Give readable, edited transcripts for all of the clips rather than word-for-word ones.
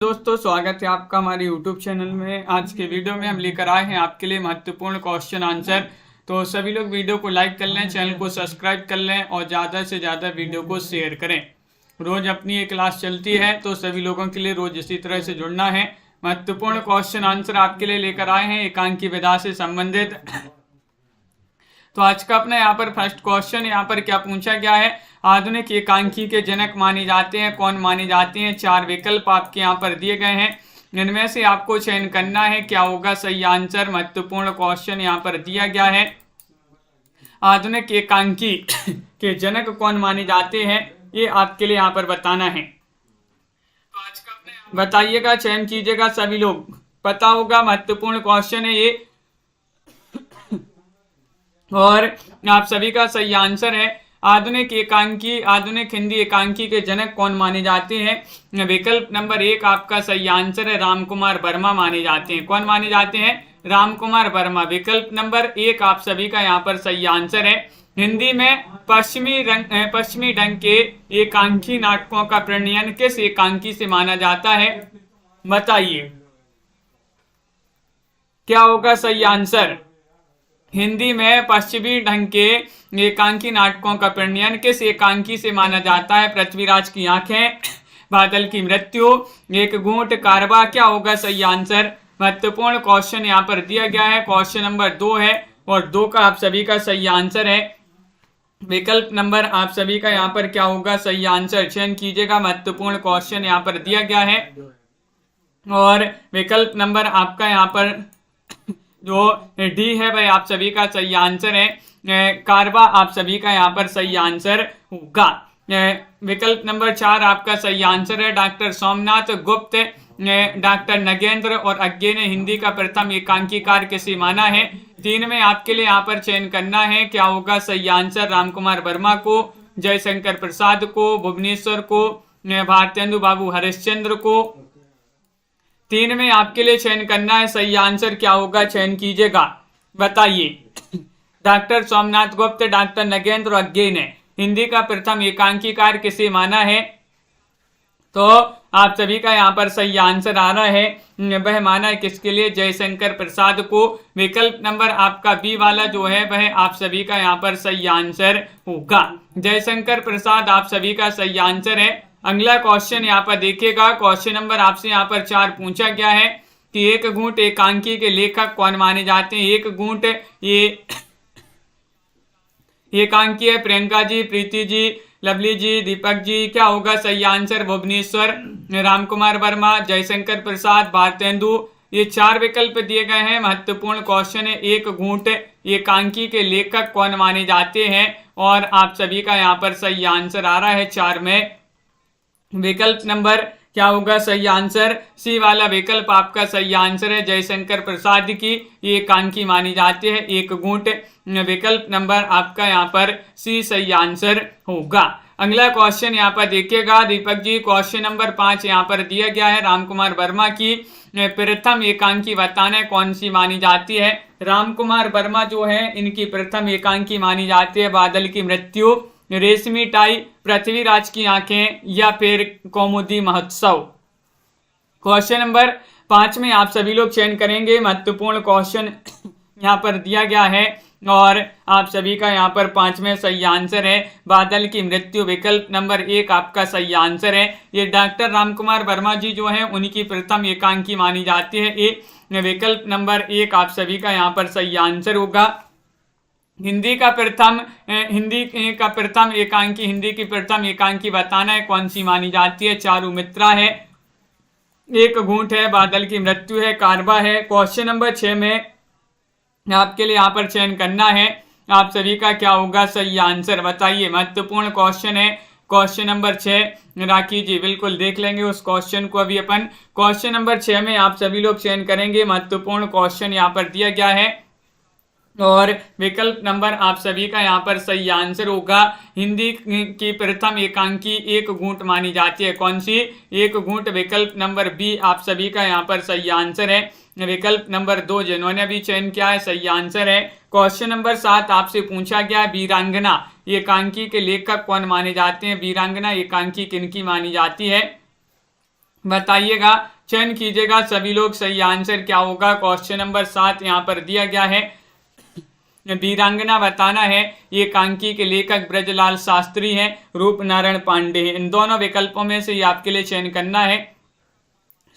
दोस्तों स्वागत है आपका हमारे YouTube चैनल में। आज के वीडियो में हम लेकर आए हैं आपके लिए महत्वपूर्ण क्वेश्चन आंसर। तो सभी लोग वीडियो को लाइक कर लें, चैनल को सब्सक्राइब कर लें और ज़्यादा से ज़्यादा वीडियो को शेयर करें। रोज़ अपनी ये क्लास चलती है तो सभी लोगों के लिए रोज़ इसी तरह से जुड़ना है। महत्वपूर्ण क्वेश्चन आंसर आपके लिए लेकर आए हैं एकांकी विधा से संबंधित। तो आज का अपना यहाँ पर फर्स्ट क्वेश्चन यहाँ पर क्या पूछा गया है, आधुनिक एकांकी के जनक माने जाते हैं, कौन माने जाते हैं। चार विकल्प आपके यहाँ पर दिए गए हैं, इनमें से आपको चयन करना है क्या होगा सही आंसर। महत्वपूर्ण क्वेश्चन यहाँ पर दिया गया है, आधुनिक एकांकी के जनक कौन माने जाते हैं, ये आपके लिए यहाँ पर बताना है। तो आज का अपने बताइएगा, चयन कीजिएगा, सभी लोग पता होगा महत्वपूर्ण क्वेश्चन है ये और आप सभी का सही आंसर है आधुनिक एकांकी, आधुनिक हिंदी एकांकी के जनक कौन माने जाते हैं। विकल्प नंबर 1 आपका सही आंसर है, राम कुमार वर्मा माने जाते हैं। कौन माने जाते हैं, राम कुमार वर्मा। विकल्प नंबर 1 आप सभी का यहाँ पर सही आंसर है। हिंदी में पश्चिमी ढंग के एकांकी नाटकों का प्रणयन किस एकांकी से माना जाता है, बताइए क्या होगा सही आंसर। हिंदी में पश्चिमी ढंग के एकांकी नाटकों का प्रणयन किस एकांकी से माना जाता है। पृथ्वीराज की आंखें, बादल की मृत्यु, एक घूंट, कारवा, क्या होगा सही आंसर। महत्वपूर्ण क्वेश्चन यहाँ पर दिया गया है, क्वेश्चन नंबर 2 है और 2 का आप सभी का सही आंसर है। विकल्प नंबर आप सभी का यहाँ पर क्या होगा सही आंसर, चयन कीजिएगा। महत्वपूर्ण क्वेश्चन यहाँ पर दिया गया है और विकल्प नंबर आपका यहाँ पर जो डी है भाई आप सभी का सही आंसर है। कारवा आप सभी का यहाँ पर सही आंसर होगा। विकल्प नंबर 4 आपका सही आंसर है। डॉक्टर सोमनाथ गुप्त, डॉक्टर नगेंद्र और अज्ञे ने हिंदी का प्रथम एकांकीकार किसे माना है। 3 में आपके लिए यहाँ पर चयन करना है क्या होगा सही आंसर। राम कुमार वर्मा को, जयशंकर प्रसाद को, भुवनेश्वर को, भारतेंदु बाबू हरिश्चंद्र को। 3 में आपके लिए चयन करना है, सही आंसर क्या होगा चयन कीजिएगा, बताइए। डॉक्टर सोमनाथ गुप्त, डॉक्टर नगेंद्र और अज्ञे ने हिंदी का प्रथम एकांकीकार किसे माना है। तो आप सभी का यहाँ पर सही आंसर आ रहा है, वह माना है किसके लिए, जयशंकर प्रसाद को। विकल्प नंबर आपका बी वाला जो है वह आप सभी का यहाँ पर सही आंसर होगा। जयशंकर प्रसाद आप सभी का सही आंसर है। अगला क्वेश्चन यहाँ पर देखिएगा, क्वेश्चन नंबर आपसे यहाँ पर 4 पूछा गया है कि एक घूंट एकांकी के लेखक कौन माने जाते हैं। एक घूंट ये एकांकी है प्रियंका जी, प्रीति जी, लवली जी, दीपक जी, क्या होगा सही आंसर। भुवनेश्वर, राम कुमार वर्मा, जयशंकर प्रसाद, भारतेंदु, ये 4 विकल्प दिए गए हैं। महत्वपूर्ण क्वेश्चन है, एक घूंट एकांकी के लेखक कौन माने जाते हैं और आप सभी का यहाँ पर सही आंसर आ रहा है 4 में। विकल्प नंबर क्या होगा सही आंसर, सी वाला विकल्प आपका सही आंसर है। जयशंकर प्रसाद की ये एकांकी मानी जाती है एक घूंट। विकल्प नंबर आपका यहाँ पर सी सही आंसर होगा। अगला क्वेश्चन यहाँ पर देखिएगा दीपक जी, क्वेश्चन नंबर 5 यहाँ पर दिया गया है, राम कुमार वर्मा की प्रथम एकांकी बताना है कौन सी मानी जाती है। राम कुमार वर्मा जो है इनकी प्रथम एकांकी मानी जाती है बादल की मृत्यु, रेशमी टाई, पृथ्वीराज की आंखें या फिर कौमुदी महोत्सव। क्वेश्चन नंबर 5 में आप सभी लोग चयन करेंगे। महत्वपूर्ण क्वेश्चन यहाँ पर दिया गया है और आप सभी का यहाँ पर 5 में सही आंसर है बादल की मृत्यु। विकल्प नंबर 1 आपका सही आंसर है। ये डॉक्टर राम कुमार वर्मा जी जो है उनकी प्रथम एकांकी मानी जाती है। ये विकल्प नंबर 1 आप सभी का यहाँ पर सही आंसर होगा। हिंदी की प्रथम एकांकी बताना है कौन सी मानी जाती है। चारू मित्रा है, एक घूंट है, बादल की मृत्यु है, कारवा है। क्वेश्चन नंबर 6 में आपके लिए यहाँ पर चयन करना है, आप सभी का क्या होगा सही आंसर, बताइए। महत्वपूर्ण क्वेश्चन है क्वेश्चन नंबर 6। राखी जी बिल्कुल देख लेंगे उस क्वेश्चन को अभी अपन। क्वेश्चन नंबर 6 में आप सभी लोग चयन करेंगे। महत्वपूर्ण क्वेश्चन यहाँ पर दिया गया है और विकल्प नंबर आप सभी का यहाँ पर सही आंसर होगा। हिंदी की प्रथम एकांकी एक घूंट मानी जाती है, कौन सी, एक घूंट। विकल्प नंबर बी आप सभी का यहाँ पर सही आंसर है। विकल्प नंबर 2 जिन्होंने भी चयन किया है सही आंसर है। क्वेश्चन नंबर 7 आपसे पूछा गया है, वीरांगना एकांकी के लेखक कौन माने जाते हैं। वीरांगना एकांकी किनकी मानी जाती है, बताइएगा। चयन कीजिएगा सभी लोग। सही आंसर क्या होगा? क्वेश्चन नंबर 7 यहाँ पर दिया गया है। वीरांगना बताना है, ये कांकी के लेखक ब्रजलाल शास्त्री हैं, रूपनारायण पांडे हैं। इन दोनों विकल्पों में से ये आपके लिए चयन करना है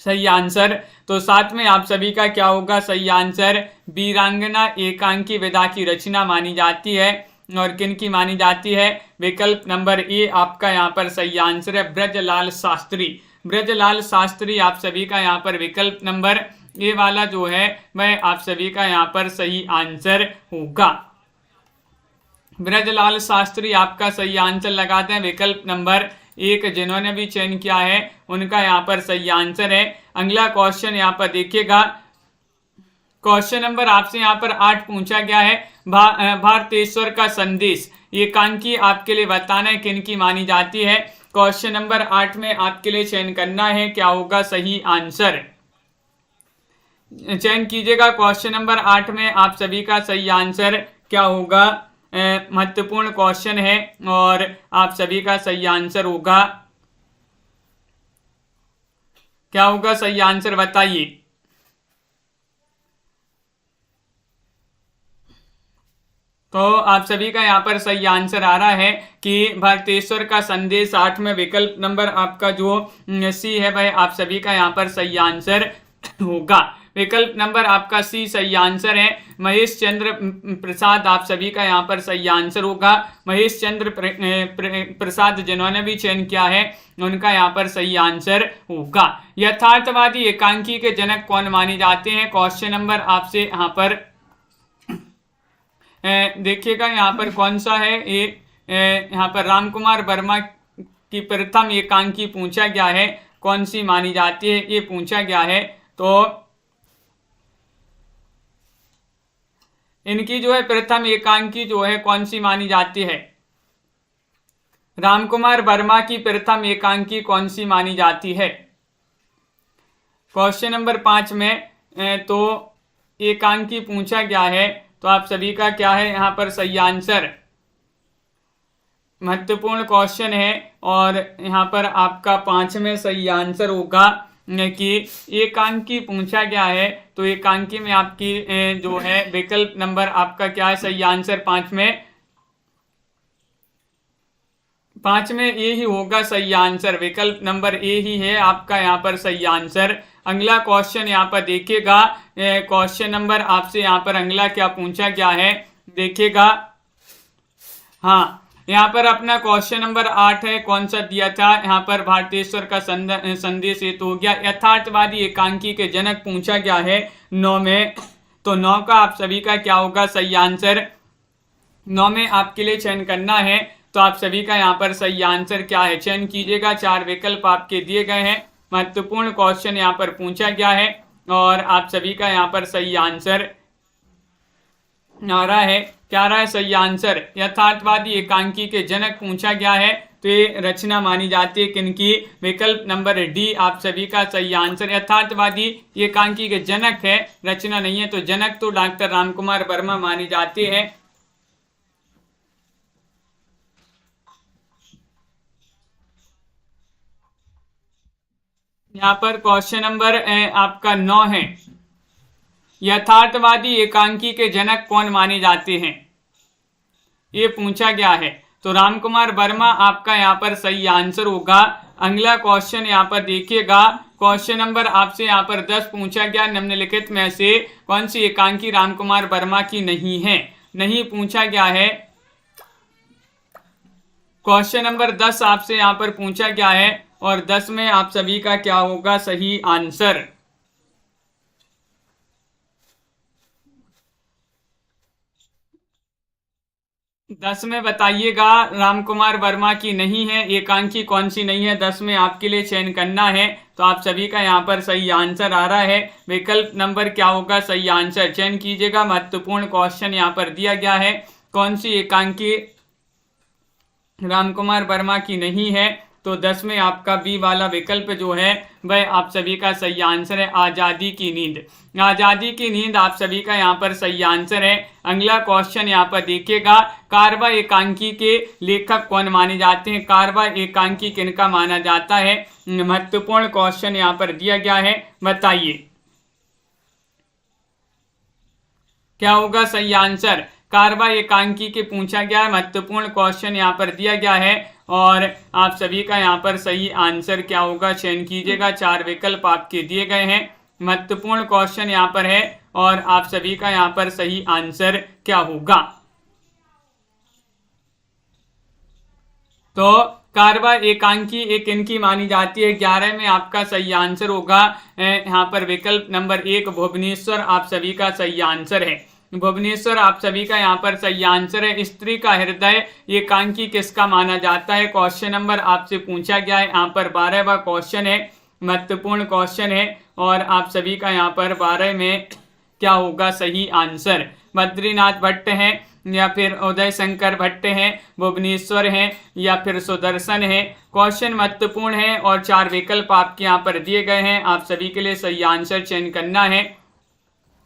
सही आंसर। तो साथ में आप सभी का क्या होगा? सही आंसर वीरांगना एकांकी विधा की रचना मानी जाती है। और किन की मानी जाती है? विकल्प नंबर ए आपका यहाँ पर सही आंसर है, ब्रजलाल शास्त्री। ब्रजलाल शास्त्री आप सभी का यहाँ पर विकल्प नंबर ए वाला जो है वह आप सभी का यहाँ पर सही आंसर होगा। ब्रजलाल शास्त्री आपका सही आंसर लगाते हैं विकल्प नंबर 1। जिन्होंने भी चयन किया है उनका यहाँ पर सही आंसर है। अगला क्वेश्चन यहाँ पर देखिएगा, क्वेश्चन नंबर आपसे यहाँ पर 8 पूछा गया है। भारतेश्वर का संदेश एकांकी आपके लिए बताना है किन की मानी जाती है। क्वेश्चन नंबर 8 में आपके लिए चयन करना है क्या होगा सही आंसर। चयन कीजिएगा क्वेश्चन नंबर 8 में आप सभी का सही आंसर क्या होगा। महत्वपूर्ण क्वेश्चन है और आप सभी का सही आंसर होगा क्या होगा? सही आंसर बताइए। तो आप सभी का यहाँ पर सही आंसर आ रहा है कि भारतेश्वर का संदेश 8 में विकल्प नंबर आपका जो सी है वह आप सभी का यहाँ पर सही आंसर होगा। विकल्प नंबर आपका सी सही आंसर है। महेश चंद्र प्रसाद आप सभी का यहाँ पर सही आंसर होगा। महेश चंद्र प्रसाद जिन्होंने भी चयन किया है उनका यहाँ पर सही आंसर होगा। यथार्थवादी एकांकी के जनक कौन माने जाते हैं? क्वेश्चन नंबर आपसे यहाँ पर देखिएगा यहाँ पर कौन सा है ये। यहाँ पर रामकुमार वर्मा की प्रथम एकांकी पूछा गया है, कौन सी मानी जाती है ये पूछा गया है। तो इनकी जो है प्रथम एकांकी जो है कौन सी मानी जाती है? रामकुमार वर्मा की प्रथम एकांकी कौन सी मानी जाती है? क्वेश्चन नंबर 5 में तो एकांकी पूछा गया है, तो आप सभी का क्या है यहाँ पर सही आंसर। महत्वपूर्ण क्वेश्चन है और यहाँ पर आपका 5 में सही आंसर होगा कि एकांकी पूछा गया है। तो एकांकी में आपकी जो है विकल्प नंबर आपका क्या है सही आंसर? 5 में ए ही होगा सही आंसर। विकल्प नंबर ए ही है आपका यहाँ पर सही आंसर। अगला क्वेश्चन यहाँ पर देखिएगा, क्वेश्चन नंबर आपसे यहाँ पर अगला क्या पूछा गया है देखिएगा। हाँ, यहाँ पर अपना क्वेश्चन नंबर 8 है, कौन सा दिया था यहाँ पर? भारतेश्वर का संदेश ये तो हो गया। यथार्थवादी एकांकी के जनक पूछा गया है 9 में, तो 9 का आप सभी का क्या होगा सही आंसर। 9 में आपके लिए चयन करना है, तो आप सभी का यहाँ पर सही आंसर क्या है चयन कीजिएगा। 4 विकल्प आपके दिए गए हैं। महत्वपूर्ण क्वेश्चन यहाँ पर पूछा गया है और आप सभी का यहाँ पर सही आंसर आ रहा है। क्या रहा है सही आंसर? यथार्थवादी एकांकी के जनक पूछा गया है, तो ये रचना मानी जाती है किनकी? विकल्प नंबर डी आप सभी का सही आंसर। यथार्थवादी एकांकी के जनक है, रचना नहीं है, तो जनक तो डॉक्टर रामकुमार वर्मा मानी जाती है। यहाँ पर क्वेश्चन नंबर आपका 9 है, यथार्थवादी एकांकी के जनक कौन माने जाते हैं, ये पूछा गया है। तो रामकुमार वर्मा आपका यहाँ पर सही आंसर होगा। अगला क्वेश्चन यहाँ पर देखिएगा, क्वेश्चन नंबर आपसे यहाँ पर 10 पूछा गया। निम्नलिखित में से कौन सी एकांकी रामकुमार वर्मा की नहीं है? नहीं पूछा गया है। क्वेश्चन नंबर 10 आपसे यहाँ पर पूछा गया है और 10 में आप सभी का क्या होगा सही आंसर। दस में बताइएगा रामकुमार वर्मा की नहीं है एकांकी कौन सी नहीं है। 10 में आपके लिए चयन करना है, तो आप सभी का यहाँ पर सही आंसर आ रहा है। विकल्प नंबर क्या होगा सही आंसर चयन कीजिएगा। महत्वपूर्ण क्वेश्चन यहाँ पर दिया गया है, कौन सी एकांकी रामकुमार वर्मा की नहीं है। तो 10 में आपका बी वाला विकल्प जो है वह आप सभी का सही आंसर है, आज़ादी की नींद। आज़ादी की नींद आप सभी का यहाँ पर सही आंसर है। अगला क्वेश्चन यहाँ पर देखिएगा, कारवा एकांकी के लेखक कौन माने जाते हैं? कारवा एकांकी किनका माना जाता है? महत्वपूर्ण क्वेश्चन यहाँ पर दिया गया है, बताइए क्या होगा सही आंसर? कारवा एकांकी के पूछा गया है, महत्वपूर्ण क्वेश्चन यहाँ पर दिया गया है और आप सभी का यहाँ पर सही आंसर क्या होगा चयन कीजिएगा। 4 विकल्प आपके दिए गए हैं, महत्वपूर्ण क्वेश्चन यहाँ पर है और आप सभी का यहाँ पर सही आंसर क्या होगा? तो कारवा एकांकी एक इनकी मानी जाती है। 11 में आपका सही आंसर होगा यहाँ पर विकल्प नंबर 1 भुवनेश्वर आप सभी का सही आंसर है। भुवनेश्वर आप सभी का यहाँ पर सही आंसर है। स्त्री का हृदय एकांकी किसका माना जाता है? क्वेश्चन नंबर आपसे पूछा गया है, यहाँ पर 12वां क्वेश्चन है, महत्वपूर्ण क्वेश्चन है और आप सभी का यहाँ पर 12 में क्या होगा सही आंसर? बद्रीनाथ भट्ट है या फिर उदय शंकर भट्ट हैं, भुवनेश्वर हैं या फिर सुदर्शन है। क्वेश्चन महत्वपूर्ण है और 4 विकल्प आपके यहाँ पर दिए गए हैं, आप सभी के लिए सही आंसर चयन करना है।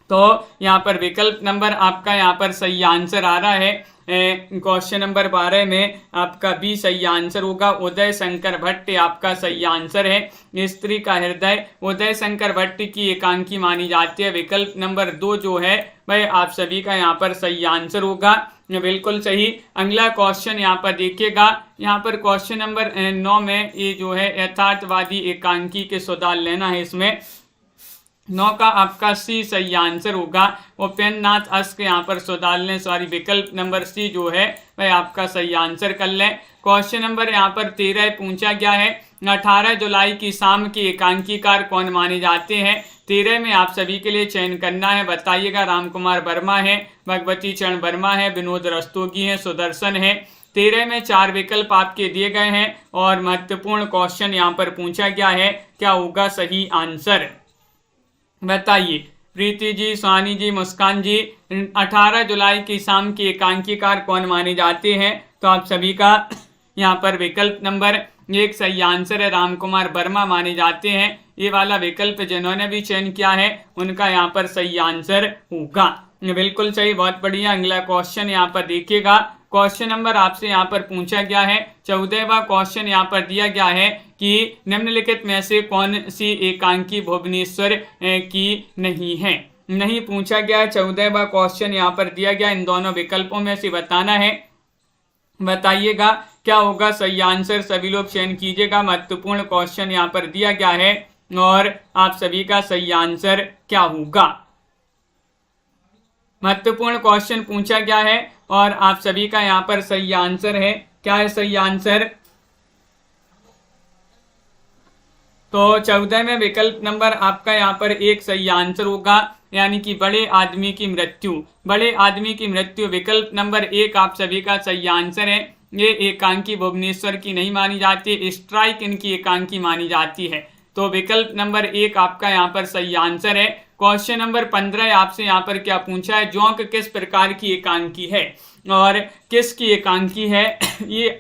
तो यहाँ पर विकल्प नंबर आपका यहाँ पर सही आंसर आ रहा है। क्वेश्चन नंबर 12 में आपका बी सही आंसर होगा, उदय शंकर भट्ट आपका सही आंसर है। स्त्री का हृदय उदय शंकर भट्ट की एकांकी मानी जाती है। विकल्प नंबर 2 जो है वह आप सभी का यहाँ पर सही आंसर होगा, बिल्कुल सही। अगला क्वेश्चन यहाँ पर देखिएगा, यहाँ पर क्वेश्चन नंबर 9 में ये जो है यथार्थवादी एकांकी के सुधार लेना है। इसमें 9 का आपका सी सही आंसर होगा। उपेन्द्रनाथ अश्क यहाँ पर सुधार लें, सॉरी विकल्प नंबर सी जो है वह आपका सही आंसर कर लें। क्वेश्चन नंबर यहाँ पर 13 पूछा गया है, 18 जुलाई की शाम के एकांकीकार कौन माने जाते हैं? 13 में आप सभी के लिए चयन करना है, बताइएगा। राम कुमार वर्मा है, भगवती चरण वर्मा है, विनोद रस्तोगी है, सुदर्शन है। 13 में 4 विकल्प आपके दिए गए हैं और महत्वपूर्ण क्वेश्चन यहाँ पर पूछा गया है, क्या होगा सही आंसर? बताइए प्रीति जी, सोहानी जी, मुस्कान जी, 18 जुलाई की शाम के एकांकीकार कौन माने जाते हैं? तो आप सभी का यहाँ पर विकल्प नंबर 1 सही आंसर है, राम कुमार वर्मा माने जाते हैं। ये वाला विकल्प जिन्होंने भी चयन किया है उनका यहाँ पर सही आंसर होगा, बिल्कुल सही, बहुत बढ़िया। अगला क्वेश्चन यहाँ पर देखिएगा, क्वेश्चन नंबर आपसे यहाँ पर पूछा गया है, 14वां क्वेश्चन यहाँ पर दिया गया है कि निम्नलिखित में से कौन सी एकांकी भुवनेश्वर की नहीं है? नहीं पूछा गया है, 14वां क्वेश्चन यहाँ पर दिया गया, इन दोनों विकल्पों में से बताना है, बताइएगा क्या होगा सही आंसर। सभी लोग चयन कीजिएगा, महत्वपूर्ण क्वेश्चन यहाँ पर दिया गया है और आप सभी का सही आंसर क्या होगा? महत्वपूर्ण क्वेश्चन पूछा गया है और आप सभी का यहाँ पर सही आंसर है, क्या है सही आंसर? तो 14 में विकल्प नंबर आपका यहाँ पर 1 सही आंसर होगा, यानी कि बड़े आदमी की मृत्यु। बड़े आदमी की मृत्यु विकल्प नंबर 1 आप सभी का सही आंसर है। ये एकांकी भुवनेश्वर की नहीं मानी जाती, स्ट्राइक इनकी एकांकी मानी जाती है। तो विकल्प नंबर 1 आपका यहाँ पर सही आंसर है। क्वेश्चन नंबर 15 आपसे यहाँ पर क्या पूछा है, जोंक किस प्रकार की एकांकी है और किसकी एकांकी है? ये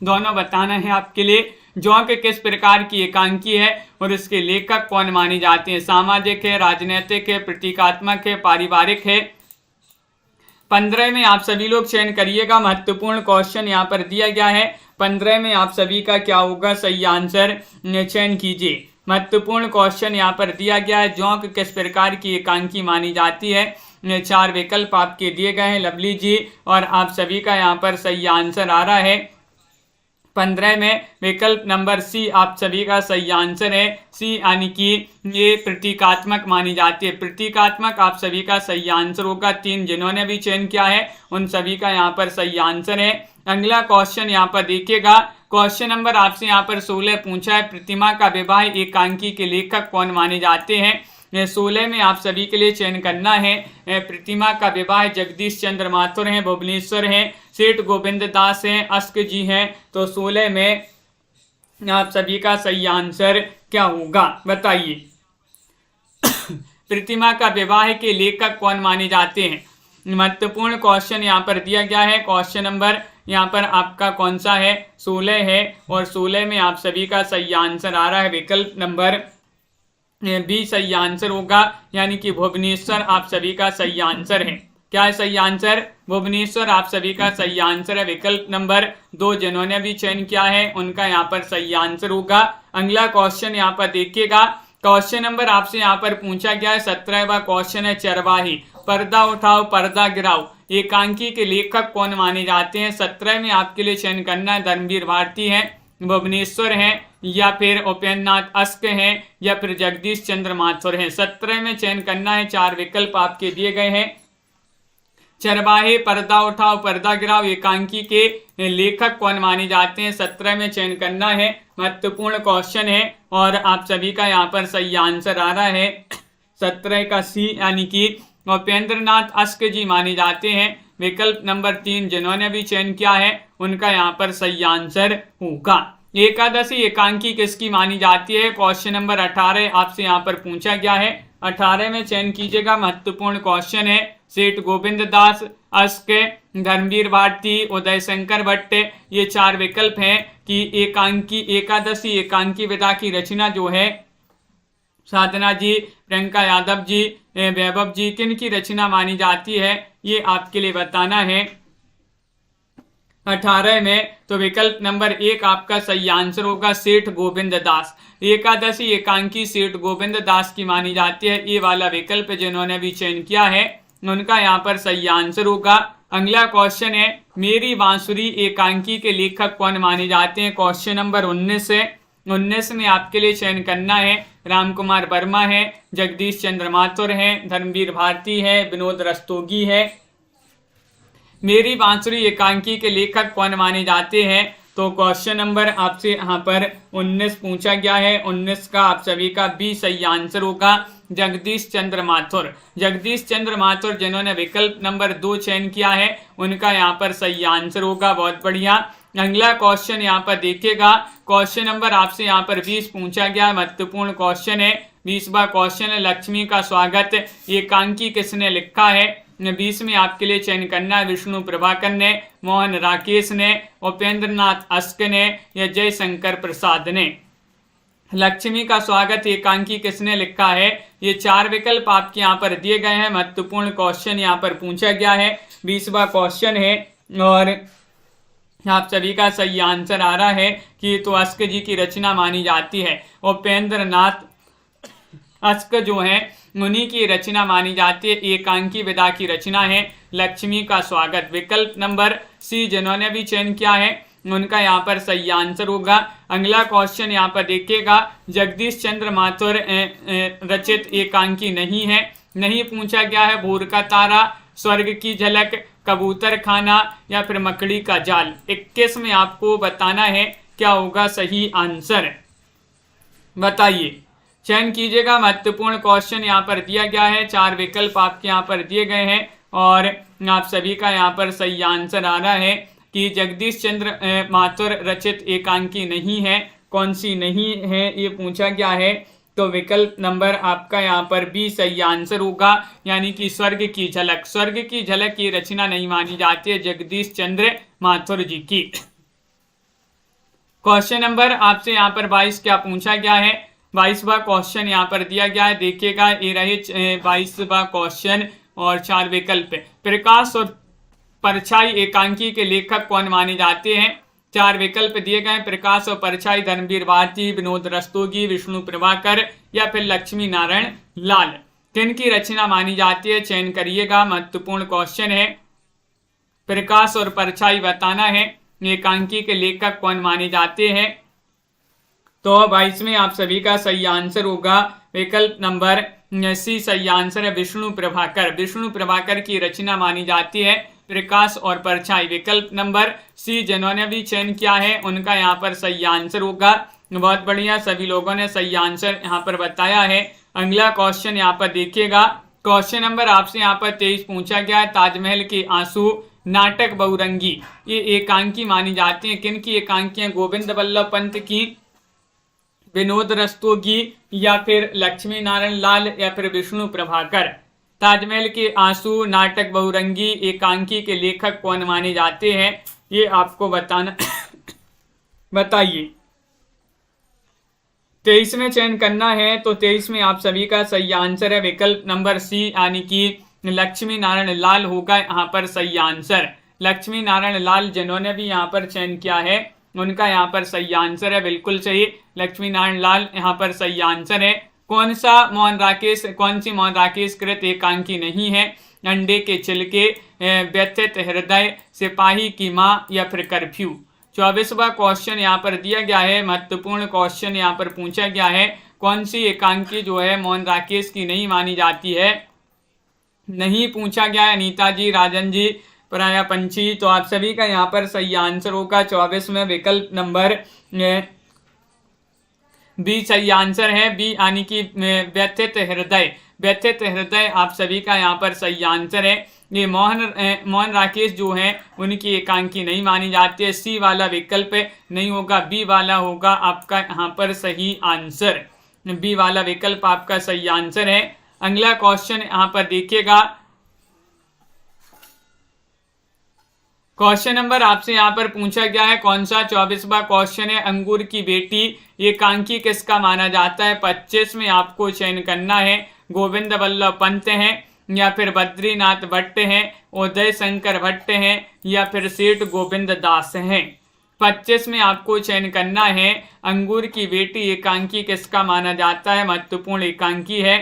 दोनों बताना है आपके लिए। जोंक किस प्रकार की एकांकी है और इसके लेखक कौन माने जाते हैं? सामाजिक है, राजनीतिक है, प्रतीकात्मक है, पारिवारिक है। 15 में आप सभी लोग चयन करिएगा, महत्वपूर्ण क्वेश्चन यहाँ पर दिया गया है। 15 में आप सभी का क्या होगा सही आंसर, चयन कीजिए। महत्वपूर्ण क्वेश्चन यहाँ पर दिया गया है, जोंक किस प्रकार की एकांकी मानी जाती है। 4 विकल्प आपके दिए गए हैं लवली जी और आप सभी का यहाँ पर सही आंसर आ रहा है। 15 में विकल्प नंबर सी आप सभी का सही आंसर है। सी यानी कि ये प्रतीकात्मक मानी जाती है। प्रतीकात्मक आप सभी का सही आंसर होगा। 3 जिन्होंने भी चयन किया है उन सभी का यहाँ पर सही आंसर है। अगला क्वेश्चन यहाँ पर देखिएगा, क्वेश्चन नंबर आपसे यहाँ पर 16 पूछा है, प्रतिमा का विवाह एकांकी के लेखक कौन माने जाते हैं? 16 में आप सभी के लिए चयन करना है। प्रतिमा का विवाह जगदीश चंद्र माथुर हैं, भुवनेश्वर हैं, सेठ गोविंद दास हैं, अश्क जी हैं। तो 16 में आप सभी का सही आंसर क्या होगा, बताइए। प्रतिमा का विवाह के लेखक कौन माने जाते हैं? महत्वपूर्ण क्वेश्चन यहाँ पर दिया गया है। क्वेश्चन नंबर यहाँ पर आपका कौन सा है, 16 है, और 16 में आप सभी का सही आंसर आ रहा है विकल्प नंबर बी सही आंसर होगा, यानी कि भुवनेश्वर आप सभी का सही आंसर है। क्या है सही आंसर, भुवनेश्वर आप सभी का सही आंसर है। विकल्प नंबर 2 जिन्होंने भी चयन किया है उनका यहाँ पर सही आंसर होगा। अगला क्वेश्चन यहाँ पर देखिएगा, क्वेश्चन नंबर आपसे यहाँ पर पूछा गया है 17वां क्वेश्चन है चरवाही, पर्दा उठाओ पर्दा गिराओ, एकांकी के लेखक कौन माने जाते हैं। 17 में आपके लिए चयन करना है, धर्मवीर भारती है, भुवनेश्वर है, या फिर उपेंद्र नाथ अस्क है, या फिर जगदीश चंद्र माथुर है। 17 में चयन करना है, 4 विकल्प आपके दिए गए हैं, चरवाहे, पर्दा उठाओ पर्दा गिराओ, एकांकी के लेखक कौन माने जाते हैं। 17 में चयन करना है, महत्वपूर्ण क्वेश्चन है और आप सभी का यहाँ पर सही आंसर आ रहा है 17 का सी, यानी कि उपेंद्र नाथ अस्क जी माने जाते हैं। विकल्प नंबर 3 जिन्होंने भी चयन किया है उनका यहाँ पर सही आंसर होगा। एकादशी एकांकी किसकी मानी जाती है। क्वेश्चन नंबर 18 आपसे यहाँ पर पूछा गया है, 18 में चयन कीजिएगा, महत्वपूर्ण क्वेश्चन है। सेठ गोविंद दास अस्क, धर्मवीर भारती, उदय शंकर भट्ट, ये 4 विकल्प हैं कि एकांकी एकादशी एकांकी विधा की रचना जो है साधना जी, प्रियंका यादव जी, वैभव जी, किन की रचना मानी जाती है, ये आपके लिए बताना है 18 में। तो विकल्प नंबर 1 आपका सही आंसर होगा, सेठ गोविंद दास। एकादशी एकांकी सेठ गोविंद दास की मानी जाती है, ये वाला विकल्प जिन्होंने भी चयन किया है उनका यहाँ पर सही आंसर होगा। अगला क्वेश्चन है, मेरी बांसुरी एकांकी के लेखक कौन माने जाते हैं। क्वेश्चन नंबर 19 है, 19 में आपके लिए चयन करना है, राम कुमार वर्मा है, जगदीश चंद्र माथुर है, धर्मवीर भारती है, विनोद रस्तोगी है। मेरी बांसुरी एकांकी के लेखक कौन माने जाते हैं। तो क्वेश्चन नंबर आपसे यहाँ पर 19 पूछा गया है, 19 का आप सभी का बी सही आंसर होगा, जगदीश चंद्र माथुर। जगदीश चंद्र माथुर जिन्होंने विकल्प नंबर 2 चयन किया है उनका यहाँ पर सही आंसर होगा। बहुत बढ़िया। अगला क्वेश्चन यहाँ पर देखिएगा, क्वेश्चन नंबर आपसे यहाँ पर 20 पूछा गया, महत्वपूर्ण क्वेश्चन है। 20वां क्वेश्चन है, लक्ष्मी का स्वागत एकांकी किसने लिखा है। 20 में आपके लिए चयन करना है, विष्णु प्रभाकर ने, मोहन राकेश ने, उपेंद्र नाथ अस्क ने, या जयशंकर प्रसाद ने। लक्ष्मी का स्वागत एकांकी किसने लिखा है। ये 4 विकल्प आपके यहाँ पर दिए गए हैं, महत्वपूर्ण क्वेश्चन यहाँ पर पूछा गया है, 20वां क्वेश्चन है और आप सभी का सही आंसर आ रहा है कि तो अस्क जी की रचना मानी जाती है। उपेंद्र नाथ अस्क जो है उन्हीं की रचना मानी जाती है, एकांकी विधा की रचना है लक्ष्मी का स्वागत। विकल्प नंबर सी जिन्होंने भी चयन किया है उनका यहाँ पर सही आंसर होगा। अगला क्वेश्चन यहाँ पर देखिएगा, जगदीश चंद्र माथुर रचित एकांकी नहीं है। नहीं पूछा गया है, भोर का तारा, स्वर्ग की झलक, कबूतर खाना, या फिर मकड़ी का जाल। 21 में आपको बताना है क्या होगा सही आंसर, बताइए, चयन कीजिएगा। महत्वपूर्ण क्वेश्चन यहाँ पर दिया गया है, 4 विकल्प आपके यहाँ पर दिए गए हैं और आप सभी का यहाँ पर सही आंसर आ रहा है कि जगदीश चंद्र माथुर रचित एकांकी नहीं है। कौन सी नहीं है ये पूछा गया है, तो विकल्प नंबर आपका यहाँ पर बी सही आंसर होगा, यानी कि स्वर्ग की झलक। स्वर्ग की झलक की रचना नहीं मानी जाती है जगदीश चंद्र माथुर जी की। क्वेश्चन नंबर आपसे यहाँ पर 22 क्या पूछा गया है। 22वां क्वेश्चन यहाँ पर दिया गया है, देखिएगा, ये रहे 22वां क्वेश्चन और 4 विकल्प। प्रकाश और परछाई एकांकी के लेखक कौन माने जाते हैं। 4 विकल्प दिए गए, प्रकाश और परछाई धर्मवीर भारती, विनोद रस्तोगी, विष्णु प्रभाकर, या फिर लक्ष्मी नारायण लाल। किन की रचना मानी जाती है, चयन करिएगा। महत्वपूर्ण क्वेश्चन है, प्रकाश और परछाई बताना है, एकांकी के लेखक कौन माने जाते हैं। तो 22 में आप सभी का सही आंसर होगा, विकल्प नंबर सी सही आंसर है, विष्णु प्रभाकर। विष्णु प्रभाकर की रचना मानी जाती है प्रकाश और परछाई। विकल्प नंबर सी जिन्होंने भी चयन किया है उनका यहाँ पर सही आंसर होगा। बहुत बढ़िया, सभी लोगों ने सही आंसर यहाँ पर बताया है। अगला क्वेश्चन यहाँ पर देखिएगा, क्वेश्चन नंबर आपसे यहाँ पर 23 पूछा गया है, ताजमहल के आंसू नाटक बहुरंगी ये एकांकी मानी जाती है। किन की एकांकी है, गोविंद बल्लभ पंत की, विनोद रस्तोगी, या फिर लक्ष्मी नारायण लाल, या फिर विष्णु प्रभाकर। ताजमहल के आंसू नाटक बहुरंगी एकांकी के लेखक कौन माने जाते हैं। ये आपको बताना बताइए। 23 में चयन करना है तो 23 में आप सभी का सही आंसर है विकल्प नंबर सी, यानी कि लक्ष्मी नारायण लाल होगा यहाँ पर सही आंसर। लक्ष्मी नारायण लाल जिन्होंने भी यहाँ पर चयन किया है उनका यहाँ पर सही आंसर है, बिल्कुल सही, लक्ष्मी नारायण लाल यहाँ पर सही आंसर है। कौन सी मोहन राकेश कृत एकांकी नहीं है? अंडे के छिलके, व्यथित हृदय, सिपाही की माँ या फिर कर्फ्यू। 24वां क्वेश्चन यहाँ पर दिया गया है, महत्वपूर्ण क्वेश्चन यहाँ पर पूछा गया है, कौन सी एकांकी जो है मोहन राकेश की नहीं मानी जाती है? नहीं पूछा गया है अनीता जी, राजन जी, पराया पंछी। तो आप सभी का यहाँ पर सही आंसर होगा 24 में विकल्प नंबर बी सही आंसर है, बी यानी कि व्यथित हृदय। व्यथित हृदय आप सभी का यहाँ पर सही आंसर है। ये मोहन राकेश जो हैं उनकी एकांकी नहीं मानी जाती है। सी वाला विकल्प नहीं होगा, बी वाला होगा आपका यहाँ पर सही आंसर। बी वाला विकल्प आपका सही आंसर है। अगला क्वेश्चन यहाँ पर देखिएगा, क्वेश्चन नंबर आपसे यहाँ पर पूछा गया है कौन सा? 24वां क्वेश्चन है, अंगूर की बेटी एकांकी किसका माना जाता है? 25 में आपको चयन करना है, गोविंद बल्लभ पंत हैं या फिर बद्रीनाथ भट्ट हैं, उदय शंकर भट्ट हैं या फिर सेठ गोविंद दास हैं। 25 में आपको चयन करना है, अंगूर की बेटी एकांकी किसका माना जाता है? महत्वपूर्ण एकांकी है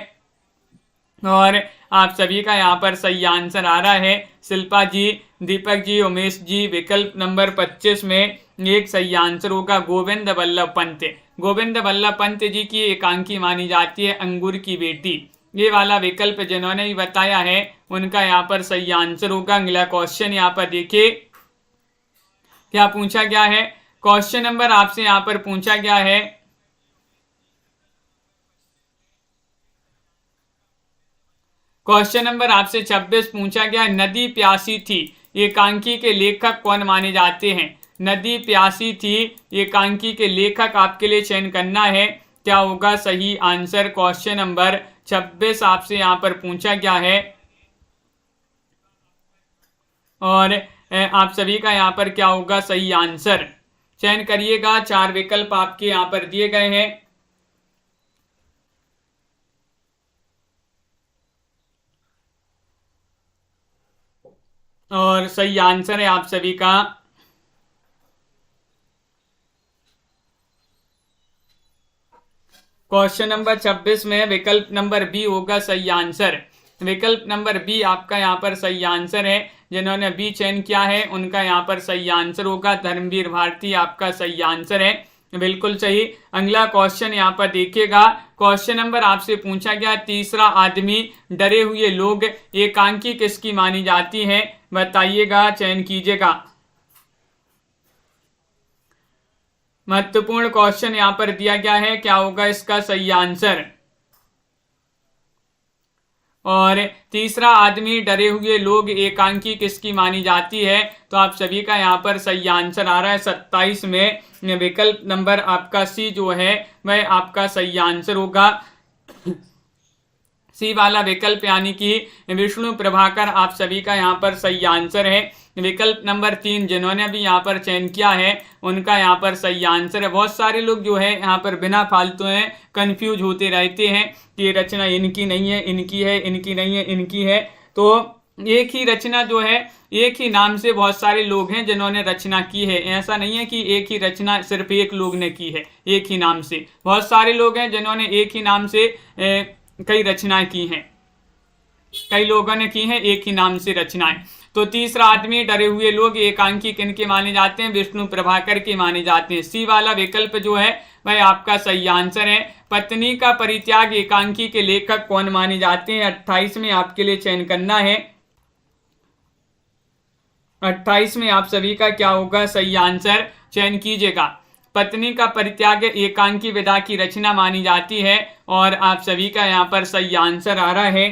और आप सभी का यहाँ पर सही आंसर आ रहा है। शिल्पा जी, दीपक जी, उमेश जी, विकल्प नंबर 25 में एक सही आंसर होगा गोविंद बल्लभ पंत। गोविंद बल्लभ पंत जी की एकांकी मानी जाती है अंगूर की बेटी। ये वाला विकल्प जिन्होंने भी बताया है उनका यहाँ पर सही आंसर होगा। अगला क्वेश्चन यहाँ पर देखिए क्या पूछा गया है। क्वेश्चन नंबर आपसे यहाँ पर पूछा गया है, क्वेश्चन नंबर आपसे 26 पूछा गया, नदी प्यासी थी एकांकी के लेखक कौन माने जाते हैं? नदी प्यासी थी एकांकी के लेखक आपके लिए चयन करना है, क्या होगा सही आंसर? क्वेश्चन नंबर 26 आपसे यहाँ पर पूछा गया है और आप सभी का यहाँ पर क्या होगा सही आंसर? चयन करिएगा, 4 विकल्प आपके यहाँ पर दिए गए हैं। और सही आंसर है आप सभी का क्वेश्चन नंबर 26 में विकल्प नंबर बी होगा सही आंसर। विकल्प नंबर बी आपका यहाँ पर सही आंसर है। जिन्होंने बी चयन किया है उनका यहाँ पर सही आंसर होगा धर्मवीर भारती, आपका सही आंसर है, बिल्कुल सही। अगला क्वेश्चन यहाँ पर देखिएगा, क्वेश्चन नंबर आपसे पूछा गया, तीसरा आदमी, डरे हुए लोग एकांकी किसकी मानी जाती है? बताइएगा, चयन कीजिएगा। महत्वपूर्ण क्वेश्चन यहाँ पर दिया गया है, क्या होगा इसका सही आंसर? और तीसरा आदमी, डरे हुए लोग एकांकी किसकी मानी जाती है? तो आप सभी का यहाँ पर सही आंसर आ रहा है 27 में विकल्प नंबर आपका सी जो है वह आपका सही आंसर होगा। सी वाला विकल्प यानी कि विष्णु प्रभाकर आप सभी का यहाँ पर सही आंसर है। विकल्प नंबर 3 जिन्होंने भी यहाँ पर चयन किया है उनका यहाँ पर सही आंसर है। बहुत सारे लोग जो है यहाँ पर बिना फालतू में कंफ्यूज होते रहते हैं कि ये रचना इनकी नहीं है, इनकी है, इनकी नहीं है, इनकी है। तो एक ही रचना जो है, एक ही नाम से बहुत सारे लोग हैं जिन्होंने रचना की है। ऐसा नहीं है कि एक ही रचना सिर्फ एक लोग ने की है, एक ही नाम से बहुत सारे लोग हैं जिन्होंने एक ही नाम से कई रचनाएं की हैं, कई लोगों ने की हैं एक ही नाम से रचनाएं। तो तीसरा आदमी, डरे हुए लोग एकांकी किनके माने जाते हैं? विष्णु प्रभाकर के माने जाते हैं। सी वाला विकल्प जो है वह आपका सही आंसर है। पत्नी का परित्याग एकांकी के लेखक कौन माने जाते हैं? 28 में आपके लिए चयन करना है। 28 में आप सभी का क्या होगा सही आंसर? चयन कीजिएगा। पत्नी का परित्याग एकांकी विधा की रचना मानी जाती है और आप सभी का यहाँ पर सही आंसर आ रहा है।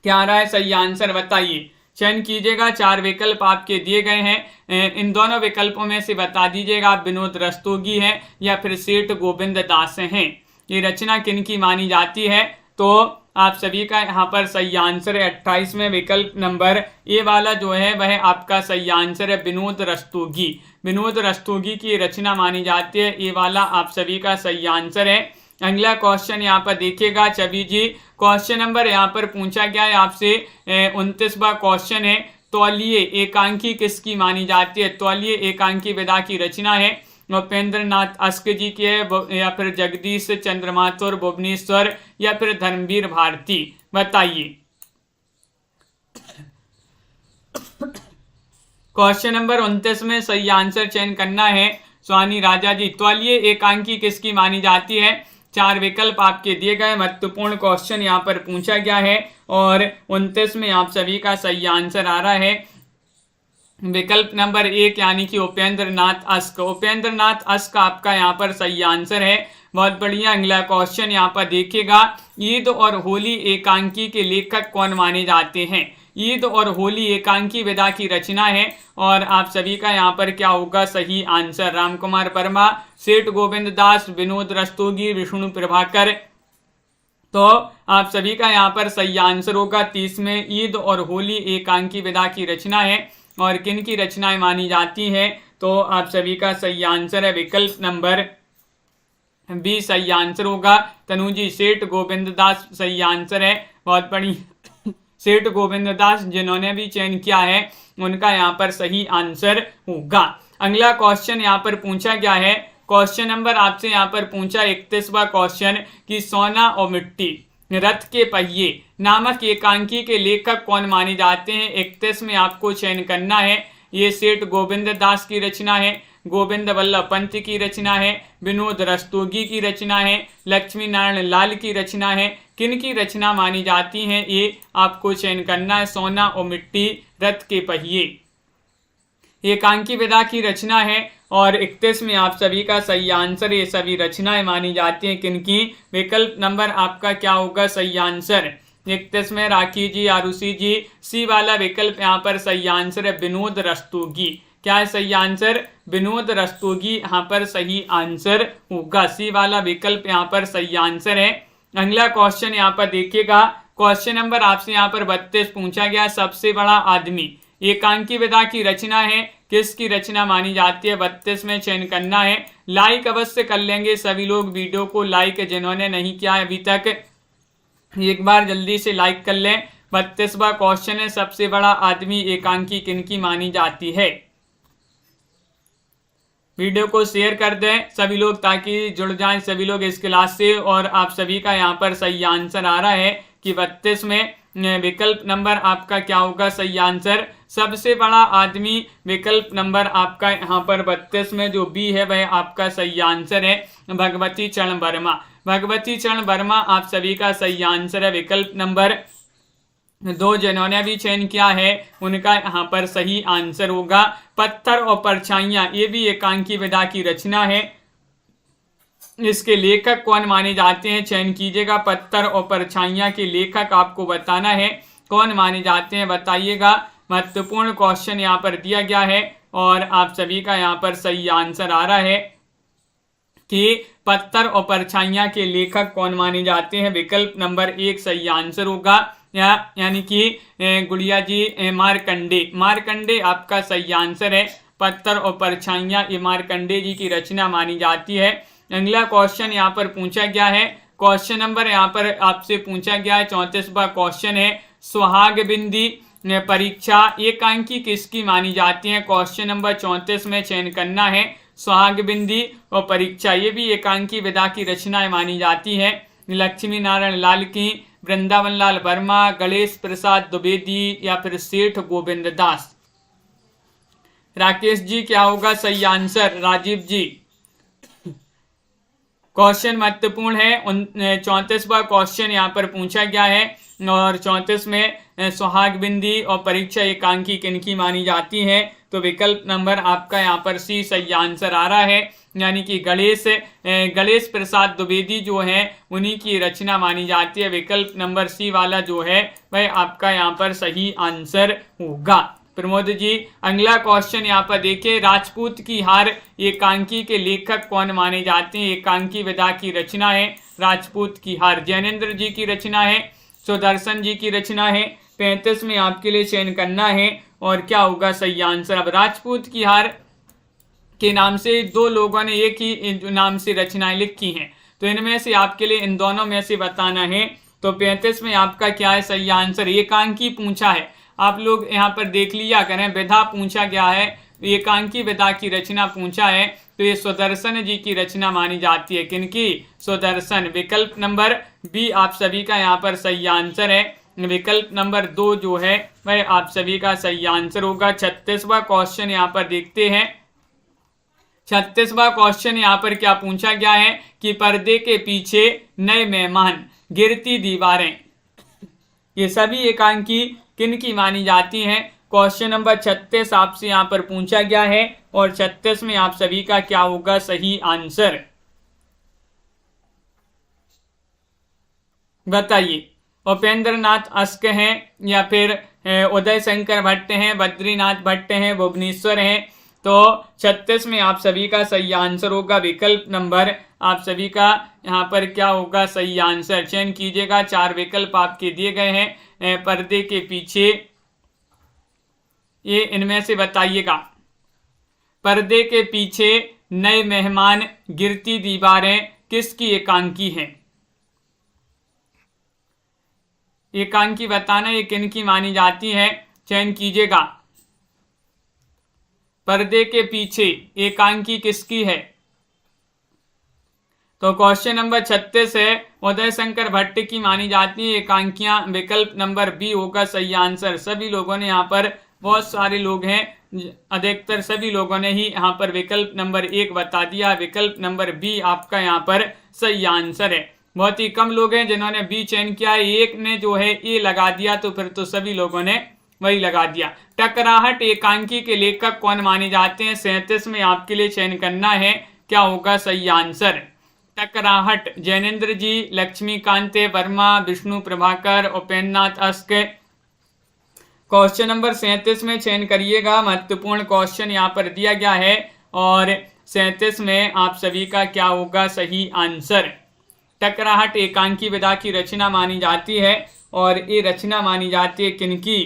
क्या आ रहा है सही आंसर बताइए, चयन कीजिएगा। 4 विकल्प आपके दिए गए हैं, इन दोनों विकल्पों में से बता दीजिएगा आप विनोद रस्तोगी हैं या फिर सेठ गोविंद दास हैं। ये रचना किनकी मानी जाती है? तो आप सभी का यहाँ पर सही आंसर है 28 में विकल्प नंबर ए वाला जो है वह आपका सही आंसर है विनोद रस्तोगी। विनोद रस्तोगी की रचना मानी जाती है, ये वाला आप सभी का सही आंसर है। अगला क्वेश्चन यहाँ पर देखिएगा छवि जी, क्वेश्चन नंबर यहाँ पर पूछा गया है आपसे 29वां क्वेश्चन है, तौलिए एकांकी किसकी मानी जाती है? तौलिए एकांकी विधा की रचना है उपेंद्र नाथ अस्क जी की है, या फिर जगदीश चंद्र माथुर भुवनेश्वर, या फिर धर्मवीर भारती, बताइए। क्वेश्चन नंबर 29 में सही आंसर चयन करना है स्वानी राजा जी। तौलिए एकांकी किसकी मानी जाती है? 4 विकल्प आपके दिए गए, महत्वपूर्ण क्वेश्चन यहाँ पर पूछा गया है और 29 में आप सभी का सही आंसर आ रहा है विकल्प नंबर 1 यानी कि उपेंद्र नाथ अस्क। उपेंद्र नाथ अस्क आपका यहाँ पर सही आंसर है, बहुत बढ़िया। अगला क्वेश्चन यहाँ पर देखिएगा, ईद और होली एकांकी के लेखक कौन माने जाते हैं? ईद और होली एकांकी विधा की रचना है और आप सभी का यहाँ पर क्या होगा सही आंसर? रामकुमार वर्मा, सेठ गोविंद दास, विनोद रस्तोगी, विष्णु प्रभाकर। तो आप सभी का यहाँ पर सही आंसर होगा 30 में ईद और होली एकांकी विधा की रचना है और किन की रचनाएं मानी जाती है? तो आप सभी का सही आंसर है विकल्प नंबर बी सही आंसर होगा। तनुजी, सेठ गोविंद दास सही आंसर है, बहुत बड़ी। सेठ गोविंद दास जिन्होंने भी चयन किया है उनका यहाँ पर सही आंसर होगा। अगला क्वेश्चन यहाँ पर पूछा गया है, क्वेश्चन नंबर आपसे यहाँ पर पूछा 31वां क्वेश्चन कि सोना और मिट्टी रथ के पहिए नामक एकांकी के लेखक कौन माने जाते हैं? 31 में आपको चयन करना है। ये सेठ गोविंद दास की रचना है, गोविंद वल्लभ पंत की रचना है, विनोद रस्तोगी की रचना है, लक्ष्मी नारायण लाल की रचना है, किन की रचना मानी जाती है? ये आपको चयन करना है। सोना और मिट्टी रथ के पहिए एकांकी विधा की रचना है और 31 में आप सभी का सही आंसर, ये सभी रचनाएं मानी जाती हैं किनकी? विकल्प नंबर आपका क्या होगा सही आंसर? 31 में राखी जी, आरुषि जी, सी वाला विकल्प यहाँ पर सही आंसर है विनोद रस्तोगी। क्या है सही आंसर? विनोद रस्तोगी यहाँ पर सही आंसर होगा, सी वाला विकल्प यहाँ पर सही आंसर है। अगला क्वेश्चन यहाँ पर देखिएगा, क्वेश्चन नंबर आपसे यहाँ पर 32 पूछा गया, सबसे बड़ा आदमी एकांकी विधा की रचना है, किसकी रचना मानी जाती है? 32 में चयन करना है। लाइक अवश्य कर लेंगे सभी लोग, वीडियो को लाइक जिन्होंने नहीं किया है अभी तक एक बार जल्दी से लाइक कर लें। 32वां क्वेश्चन है, सबसे बड़ा आदमी एकांकी किनकी मानी जाती है? वीडियो को शेयर कर दें सभी लोग ताकि जुड़ जाएं सभी लोग इस क्लास से। और आप सभी का यहाँ पर सही आंसर आ रहा है कि 32 में विकल्प नंबर आपका क्या होगा सही आंसर? सबसे बड़ा आदमी विकल्प नंबर आपका यहाँ पर 32 में जो बी है वह आपका सही आंसर है, भगवती चरण वर्मा। भगवती चरण वर्मा आप सभी का सही आंसर है, विकल्प नंबर 2 जिन्होंने भी चयन किया है उनका यहाँ पर सही आंसर होगा। पत्थर और परछाइयां ये भी एकांकी विधा की रचना है, इसके लेखक कौन माने जाते हैं? चयन कीजिएगा। पत्थर और परछाइयां के लेखक आपको बताना है कौन माने जाते हैं, बताइएगा। महत्वपूर्ण क्वेश्चन यहाँ पर दिया गया है और आप सभी का यहाँ पर सही आंसर आ रहा है कि पत्थर और परछाइयां के लेखक कौन माने जाते हैं? विकल्प नंबर 1 सही आंसर होगा, यानी कि गुड़िया जी मार्कंडे। मार्कंडे आपका सही आंसर है। पत्थर और परछाइयां ये मार्कंडे जी की रचना मानी जाती है। अगला क्वेश्चन यहाँ पर पूछा गया है, क्वेश्चन नंबर यहाँ पर आपसे पूछा गया है 34वां क्वेश्चन है, सुहाग बिंदी परीक्षा एकांकी किसकी मानी जाती है? क्वेश्चन नंबर 34 में चयन करना है। सुहाग बिंदी और परीक्षा ये भी एकांकी विधा की रचनाएं मानी जाती है, लक्ष्मी नारायण लाल की, वृंदावन लाल वर्मा, गणेश प्रसाद द्विवेदी, या फिर सेठ गोविंद दास। राकेश जी क्या होगा सही आंसर? राजीव जी। क्वेश्चन महत्वपूर्ण है। 34वां क्वेश्चन यहाँ पर पूछा गया है और 34 में सुहाग बिंदी और परीक्षा एकांकी किनकी मानी जाती है? तो विकल्प नंबर आपका यहाँ पर सी सही आंसर आ रहा है, यानी कि गणेश प्रसाद द्विवेदी जो है उन्हीं की रचना मानी जाती है। विकल्प नंबर सी वाला जो है वह आपका यहाँ पर सही आंसर होगा। प्रमोद जी अगला क्वेश्चन यहाँ पर देखिए, राजपूत की हार एकांकी के लेखक कौन माने जाते हैं? एकांकी विधा की रचना है, राजपूत की हार जैनेन्द्र जी की रचना है, सुदर्शन जी की रचना है। 35 में आपके लिए चयन करना है और क्या होगा सही आंसर। अब राजपूत की हार के नाम से दो लोगों ने एक ही नाम से रचनाएं लिखी हैं, तो इनमें से आपके लिए इन दोनों में से बताना है। तो 35 में आपका क्या है सही आंसर। एकांकी पूछा है, आप लोग यहाँ पर देख लिया करें, विधा पूछा गया है, एकांकी विधा की रचना पूछा है, तो ये सुदर्शन जी की रचना मानी जाती है। किनकी? सुदर्शन। विकल्प नंबर बी आप सभी का यहाँ पर सही आंसर है। विकल्प नंबर 2 जो है वह आप सभी का सही आंसर होगा। 36वां क्वेश्चन यहाँ पर देखते हैं। 36वां क्वेश्चन यहाँ पर क्या पूछा गया है कि पर्दे के पीछे नए मेहमान, गिरती दीवारें, ये सभी एकांकी किनकी मानी जाती हैं। क्वेश्चन नंबर 36 आपसे यहाँ पर पूछा गया है और 36 में आप सभी का क्या होगा सही आंसर, बताइए। उपेंद्र नाथ अस्क हैं या फिर उदय शंकर भट्ट हैं, बद्रीनाथ भट्ट हैं, भुवनेश्वर हैं। तो 36 में आप सभी का सही आंसर होगा विकल्प नंबर, आप सभी का यहाँ पर क्या होगा सही आंसर। चयन कीजिएगा, 4 विकल्प आपके दिए गए हैं। पर्दे के पीछे, ये इनमें से बताइएगा। पर्दे के पीछे नए मेहमान, गिरती दीवारें किसकी एकांकी है। एकांकी बताना ये किनकी मानी जाती है, चयन कीजिएगा। पर्दे के पीछे एकांकी किसकी है। तो क्वेश्चन नंबर 36 है उदय शंकर भट्ट की मानी जाती है एकांकियां। विकल्प नंबर बी होगा सही आंसर। सभी लोगों ने यहाँ पर, बहुत सारे लोग हैं, अधिकतर सभी लोगों ने ही यहाँ पर विकल्प नंबर 1 बता दिया। विकल्प नंबर बी आपका यहाँ पर सही आंसर है। बहुत ही कम लोग हैं जिन्होंने बी चयन किया है। एक ने जो है ए लगा दिया, तो फिर तो सभी लोगों ने वही लगा दिया। टकराहट एकांकी के लेखक कौन माने जाते हैं। 37 में आपके लिए चयन करना है, क्या होगा सही आंसर। टकराहट जैनेन्द्र जी, Laxmikant Verma, Vishnu Prabhakar, Upendra Nath ask. Question number 37 में चयन करिएगा, महत्वपूर्ण क्वेश्चन यहाँ पर दिया गया है और 37 में आप सभी का क्या होगा सही आंसर। टकराहट एकांकी विधा की रचना मानी जाती है और ये रचना मानी जाती है किनकी।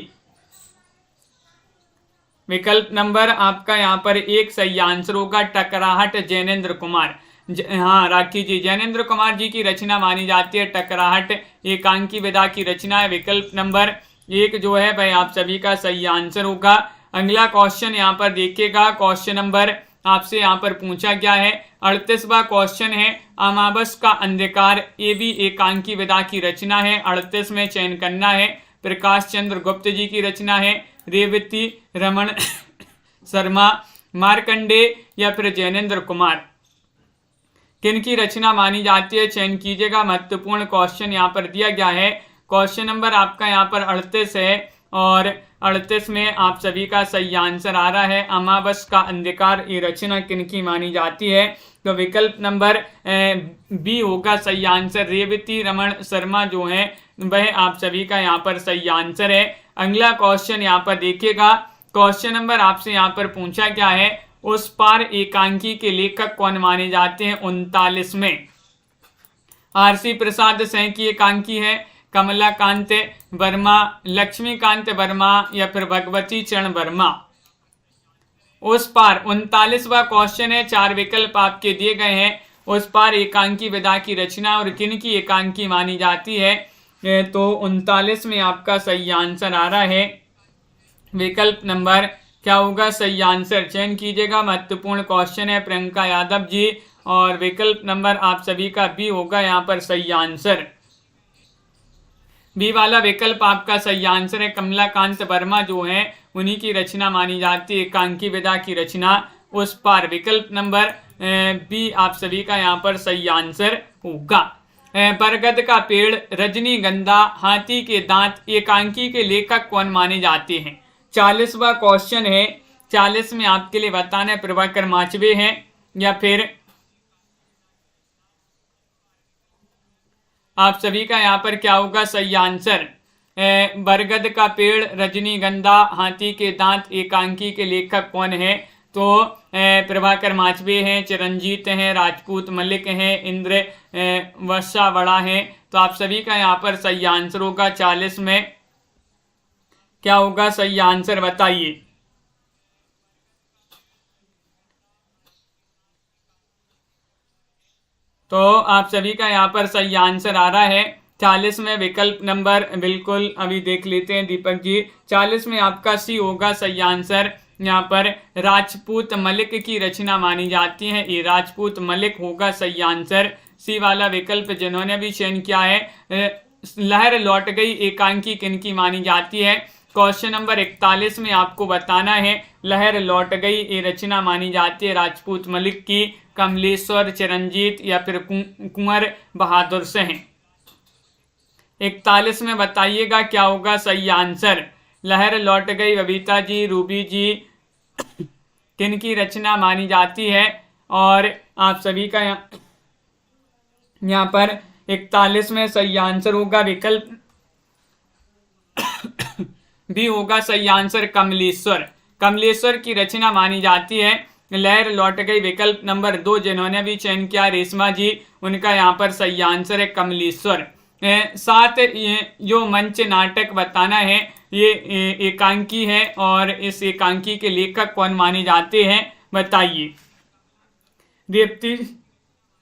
विकल्प नंबर आपका यहाँ पर 1 सही आंसर होगा। टकराहट जैनेन्द्र कुमार, हाँ राखी जी, जैनेन्द्र कुमार जी की रचना मानी जाती है। टकराहट एकांकी विधा की रचना है। विकल्प नंबर 1 जो है भाई आप सभी का सही आंसर होगा। अगला क्वेश्चन यहाँ पर देखिएगा। क्वेश्चन नंबर आपसे यहाँ पर पूछा गया है 38वां क्वेश्चन है अमावस का अंधकार, ये भी एकांकी विधा की रचना है। 38 में चयन करना है। प्रकाश चंद्र गुप्त जी की रचना है, रेवती रमन शर्मा, मार्कंडे या फिर जैनेन्द्र कुमार, किनकी रचना मानी जाती है। चयन कीजिएगा, महत्वपूर्ण क्वेश्चन यहाँ पर दिया गया है। क्वेश्चन नंबर आपका यहाँ पर 38 है और 38 में आप सभी का सही आंसर आ रहा है। अमावस का अंधकार, ये रचना किनकी मानी जाती है। तो विकल्प नंबर बी होगा सही आंसर। रेवती रमन शर्मा जो है वह आप सभी का यहाँ पर सही आंसर है। अगला क्वेश्चन यहाँ पर देखिएगा। क्वेश्चन नंबर आपसे यहाँ पर पूछा गया है उस पार एकांकी के लेखक कौन माने जाते हैं। 39 में आरसी प्रसाद सिंह की एकांकी है, कमलाकांत वर्मा, लक्ष्मीकांत वर्मा या फिर भगवती चरण वर्मा। उस पार 39वां क्वेश्चन है, 4 विकल्प आपके दिए गए हैं। उस पार एकांकी विधा की रचना और किनकी एकांकी मानी जाती है। तो 39 में आपका सही आंसर आ रहा है। विकल्प नंबर क्या होगा सही आंसर, चयन कीजिएगा, महत्वपूर्ण क्वेश्चन है। प्रियंका यादव जी, और विकल्प नंबर आप सभी का बी होगा यहाँ पर सही आंसर। बी वाला विकल्प आपका सही आंसर है। कमलाकांत वर्मा जो है उन्हीं की रचना मानी जाती है एकांकी विधा की रचना उस पार। विकल्प नंबर बी आप सभी का यहाँ पर सही आंसर होगा। बरगद का पेड़, रजनीगंधा, हाथी के दांत, एकांकी के लेखक कौन माने जाते हैं। 40वां क्वेश्चन है। 40 में आपके लिए बताना है प्रभाकर माचवे हैं या फिर आप सभी का यहाँ पर क्या होगा सही आंसर। बरगद का पेड़, रजनीगंधा, हाथी के दांत, एकांकी के लेखक कौन है। तो प्रभाकर माचवे हैं, चिरंजीत हैं, राजपूत मलिक हैं, इंद्र वत्सा बड़ा हैं। तो आप सभी का यहाँ पर सही आंसर होगा 40 में क्या होगा सही आंसर बताइए। तो आप सभी का यहाँ पर सही आंसर आ रहा है 40 में विकल्प नंबर, बिल्कुल अभी देख लेते हैं दीपक जी। 40 में आपका सी होगा सही आंसर। यहाँ पर राजपूत मलिक की रचना मानी जाती है, ये राजपूत मलिक होगा सही आंसर। सी वाला विकल्प जिन्होंने भी चयन किया है। लहर लौट गई एकांकी किनकी मानी जाती है? क्वेश्चन नंबर 41 में आपको बताना है लहर लौट गई ये रचना मानी जाती है राजपूत मलिक की, कमलेश्वर, चिरंजीत या फिर कुंवर बहादुर से हैं। 41 में बताइएगा क्या होगा सही आंसर। लहर लौट गई बबीता जी, रूबी जी किनकी रचना मानी जाती है? और आप सभी का यहाँ पर 41 में सही आंसर होगा विकल्प भी होगा सही आंसर कमलेश्वर। कमलेश्वर की रचना मानी जाती है लहर लौट गई विकल्प नंबर 2 जिन्होंने भी चयन किया रेशमा जी, उनका यहाँ पर सही आंसर है कमलेश्वर। साथ जो मंच नाटक बताना है ये एकांकी है और इस एकांकी के लेखक कौन माने जाते हैं बताइए।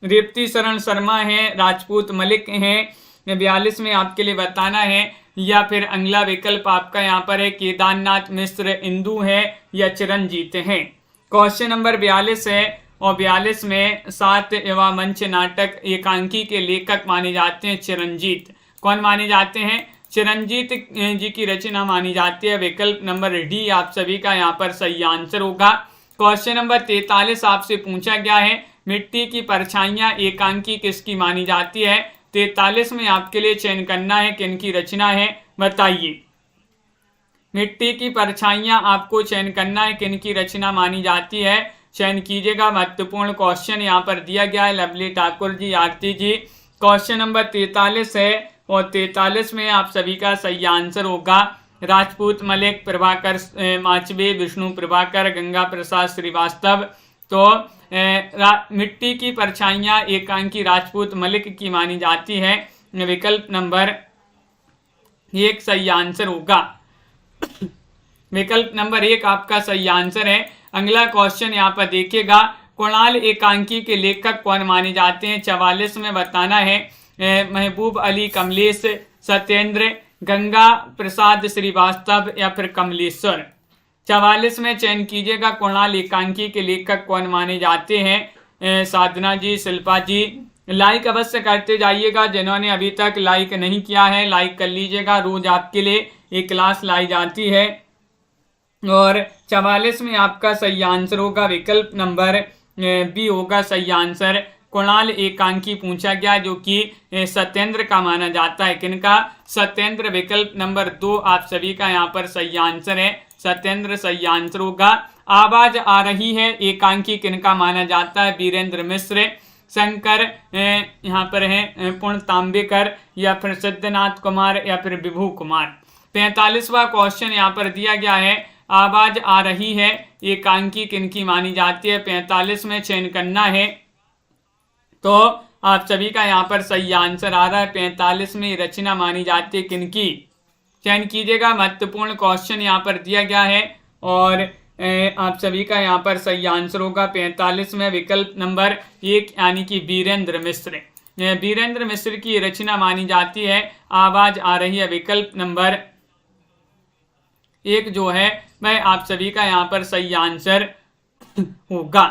रेवती शरण शर्मा है, राजपूत मलिक हैं, 42 में आपके लिए बताना है, या फिर अगला विकल्प आपका यहाँ पर है केदारनाथ मिश्र, इंदु है या चिरंजीत हैं। क्वेश्चन नंबर 42 है और 42 में 7 युवा मंच नाटक एकांकी के लेखक माने जाते हैं चिरंजीत। कौन माने जाते हैं? चिरंजीत जी की रचना मानी जाती है। विकल्प नंबर डी आप सभी का यहाँ पर सही आंसर होगा। क्वेश्चन नंबर 43 आपसे पूछा गया है मिट्टी की परछाइयाँ एकांकी किसकी मानी जाती है? 43 में आपके लिए चयन करना है किनकी रचना है बताइए। मिट्टी की परछाइयाँ आपको चयन करना है किनकी रचना मानी जाती है, चयन कीजिएगा। महत्वपूर्ण क्वेश्चन यहाँ पर दिया गया है। लवली ठाकुर जी, आरती जी, क्वेश्चन नंबर 43 है और 43 में आप सभी का सही आंसर होगा राजपूत मलिक, प्रभाकर माचवे, विष्णु प्रभाकर, गंगा प्रसाद श्रीवास्तव। तो मिट्टी की परछाइयाँ एकांकी राजपूत मलिक की मानी जाती है। विकल्प नंबर 1 सही आंसर होगा। विकल्प नंबर 1 आपका सही आंसर है। अगला क्वेश्चन यहाँ पर देखिएगा कुणाल एकांकी के लेखक कौन माने जाते हैं? 44 में बताना है महबूब अली, कमलेश, सत्येंद्र, गंगा प्रसाद श्रीवास्तव या फिर कमलेश्वर। 44 में चयन कीजिएगा कुणाल एकांकी के लेखक कौन माने जाते हैं। साधना जी, शिल्पा जी, लाइक अवश्य करते जाइएगा। जिन्होंने अभी तक लाइक नहीं किया है लाइक कर लीजिएगा। रोज आपके लिए एक क्लास लाई जाती है। और 44 में आपका सही आंसर होगा विकल्प नंबर बी होगा सही आंसर। कुणाल एकांकी पूछा गया जो कि सत्येंद्र का माना जाता है। किनका? सत्येंद्र। विकल्प नंबर 2 आप सभी का यहाँ पर सही आंसर है। सत्येंद्र सही आंसर होगा। आवाज आ रही है एकांकी किनका माना जाता है? वीरेंद्र मिश्र, शंकर यहाँ पर है पूर्ण तांबेकर या फिर सिद्धनाथ कुमार या फिर विभू कुमार। 45वां क्वेश्चन यहाँ पर दिया गया है आवाज आ रही है एकांकी किनकी मानी जाती है? 45 में चयन करना है। तो आप सभी का यहाँ पर सही आंसर आ रहा है 45 में रचना मानी जाती है किनकी, चयन कीजिएगा। महत्वपूर्ण क्वेश्चन यहाँ पर दिया गया है और आप सभी का यहाँ पर सही आंसर होगा 45 में विकल्प नंबर 1 यानी कि वीरेंद्र मिश्र। वीरेंद्र मिश्र की रचना मानी जाती है आवाज आ रही है। विकल्प नंबर 1 जो है वह आप सभी का यहाँ पर सही आंसर होगा।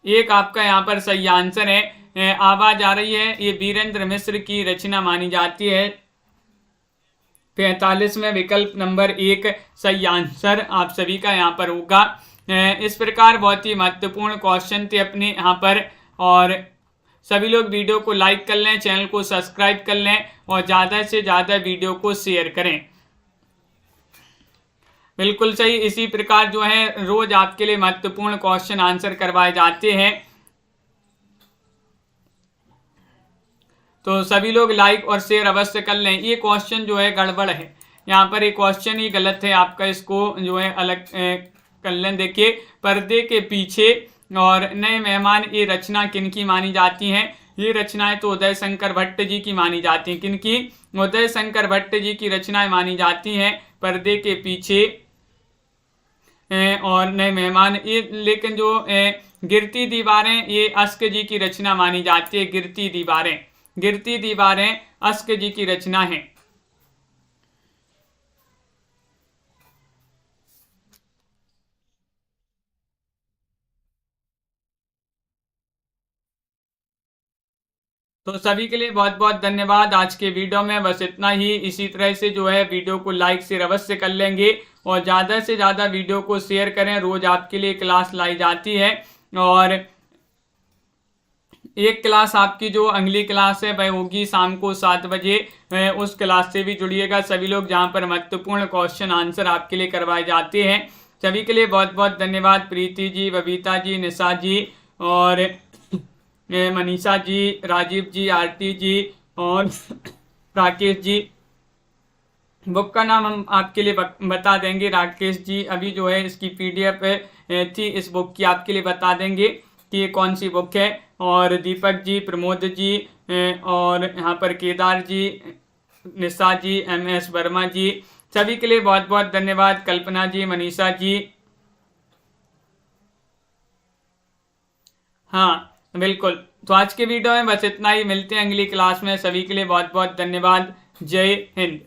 1 आपका यहाँ पर सही आंसर है। आवाज आ रही है ये वीरेंद्र मिश्र की रचना मानी जाती है। 45 में विकल्प नंबर 1 सही आंसर आप सभी का यहाँ पर होगा। इस प्रकार बहुत ही महत्वपूर्ण क्वेश्चन थे अपने यहाँ पर और सभी लोग वीडियो को लाइक कर लें, चैनल को सब्सक्राइब कर लें और ज़्यादा से ज़्यादा वीडियो को शेयर करें। बिल्कुल सही। इसी प्रकार जो है रोज आपके लिए महत्वपूर्ण क्वेश्चन आंसर करवाए जाते हैं। तो सभी लोग लाइक और शेयर अवश्य कर लें। ये क्वेश्चन जो है गड़बड़ है, यहाँ पर एक क्वेश्चन ही गलत है, आपका इसको जो है अलग कर लें। देखिए, पर्दे के पीछे और नए मेहमान, ये रचना किनकी मानी जाती हैं? ये रचनाएं तो उदय शंकर भट्ट जी की मानी जाती हैं। किनकी? उदय शंकर भट्ट जी की रचनाएं मानी जाती हैं, पर्दे के पीछे और नए मेहमान। ये लेकिन जो गिरती दीवारें, ये अस्क जी की रचना मानी जाती है। गिरती दीवारें, गिरती दीवारें अस्क जी की रचना है। तो सभी के लिए बहुत बहुत धन्यवाद। आज के वीडियो में बस इतना ही। इसी तरह से जो है वीडियो को लाइक शेयर अवश्य कर लेंगे और ज़्यादा से ज़्यादा वीडियो को शेयर करें। रोज आपके लिए क्लास लाई जाती है और एक क्लास आपकी जो अगली क्लास है वह होगी शाम को 7 बजे। उस क्लास से भी जुड़िएगा सभी लोग, जहां पर महत्वपूर्ण क्वेश्चन आंसर आपके लिए करवाए जाते हैं। सभी के लिए बहुत बहुत धन्यवाद। प्रीति जी, बबीता जी, निशा जी और मनीषा जी, राजीव जी, आरती जी और राकेश जी। बुक का नाम हम आपके लिए बता देंगे। राकेश जी अभी जो है इसकी PDF थी, इस बुक की आपके लिए बता देंगे कि ये कौन सी बुक है। और दीपक जी, प्रमोद जी और यहाँ पर केदार जी, निशा जी, MS वर्मा जी, सभी के लिए बहुत बहुत धन्यवाद। कल्पना जी, मनीषा जी। हाँ बिल्कुल। तो आज के वीडियो में बस इतना ही। मिलते हैं अगली क्लास में। सभी के लिए बहुत बहुत धन्यवाद। जय हिंद।